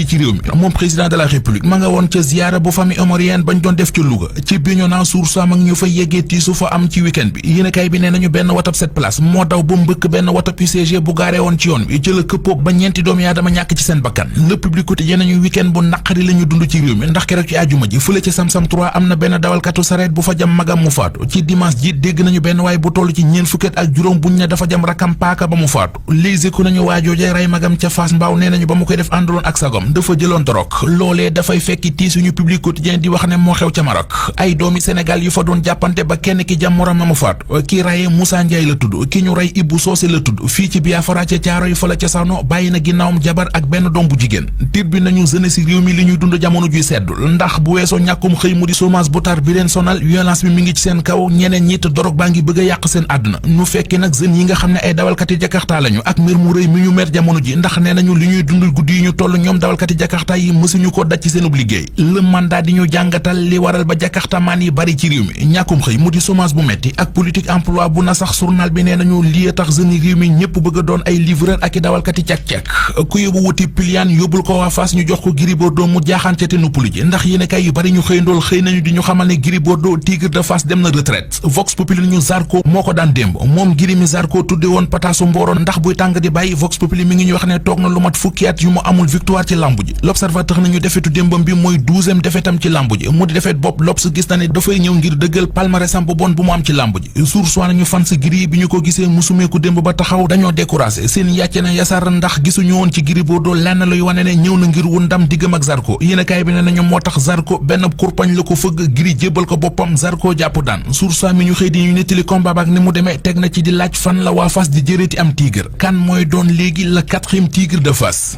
ci réew mi moom président de la république ma nga woon ca ziyaara bu famille omarienne bañ doon def ca Louga ci Bignona Source A mag ñu fa yeggee tiisu fa am ci week-end bi yéenekaay bi nee nañu benn watab 7 place moo daw ba mbëkk benn watab UCG bu gaaree woon ci yoon bi ci la këppoog ba ñeenti doomi aadama ñàkk ci seen bakkan Le Public quotidien nañu week-end bu naqari la ñu dund ci réew mi ndax keroog ci àjjuma ji fële ci Samsam 3 am na benn dawalkatu sareet bu fa jam magam mu faatu ci dimanche ji dégg nañu benn waay bu toll ci ñeent fukki at ak juróom buñ ne dafa jam rakam paaka ba mu faatu Les Échos nañu waajooje rey magam ca Fass Mbao nee nañu ba mu koy def ànduloon ak sagom dafa jëloon dorog loolee dafay fekki tii suñu Public quotidien di wax ne moo xew ca Maroc ay doomi Sénégal yu fa doon jàppante ba kenn ki jam morom ma mu faatu ki raye Moussa Ndiaye la tudd ki ñu rey Ibou Socé la tudd fii ci Biafra ca Caaroy fa la ca sano bàyyi na ginnaawam jabar ak benn doom bu jigéen tir bi nañu jeunesse réew mi li ñuy dund jamono juy seddul ndax bu weesoo ñàkkum xëy mu di chômage bu tar bi leen sonal violence bi mi ngi ci seen kaw ñeneen ñi te dorog baa ngi bëgg a yàq seen àdduna nu fekkee nag jeunes yi nga xam ne ay dawalkati jakarta lañu ak mbir mu rëy mi ñu mer jamono ji ndax nee nañu li ñuy dund guddi yi ñu toll ñoom dawalkati jakarta yi mësuñu ko daj ci seenub liggéey le mandat di ñu jàngatal li waral ba jakarta maan yi bari ci réew mi ñàkkum xëy mu di chômage bu metti ak politique emploi bu na sax journal bi nee nañu lii tax jeunes yi réew mi ñëpp bëgg a doon ay livreur ak i dawalkati cak-cak ku yóbbu wuti piliyaan yóbbul ko waa Fass ñu jox ko Gris Bordeaux mu jaaxante te nuppuli ji ndax yéenekaay yu bari ñu xëy ndool xëy nañu di ñu xamal ne Gris Bordeaux Tigre de Fass dem na retraite Vox Populi ñu Zarko moo ko daan démb moom Gris mi Zarko tudde woon pataasu mbooroon ndax buy tàng di bàyyi Vox Populi mi ngi ñu wax ne toog na lu mat fukki at yu mu amul victoire ci lambu ji L'Observateur nañu defetu démbam bi mooy 12e defetam ci lambu ji mu di defet bopp L'Obs gis na ne dafay ñëw ngir dëggal palmarèsam bu bon bu mu am ci lambu ji Source A nañu fans Gris bi ñu ko gisee musumeeku démb ba taxaw dañoo découragé seen yàcce na yasar ndax gisuñu woon ci Gris Bordeaux lenn luy wane ne ñëw na ngir wu ndam diggam ak Zarko yéenekaay bi ne nañu moo tax Zarko benn kurpañ la ko fëgg Gris jébbal ko boppam Zarko jàpp daan Source A mi ñu xëy di ñu nettali combat ak ni mu demee teg na ci di laaj fan la waa Fass di jëreeti am Tigre kan mooy doon léegi le 4e Tigre de Fass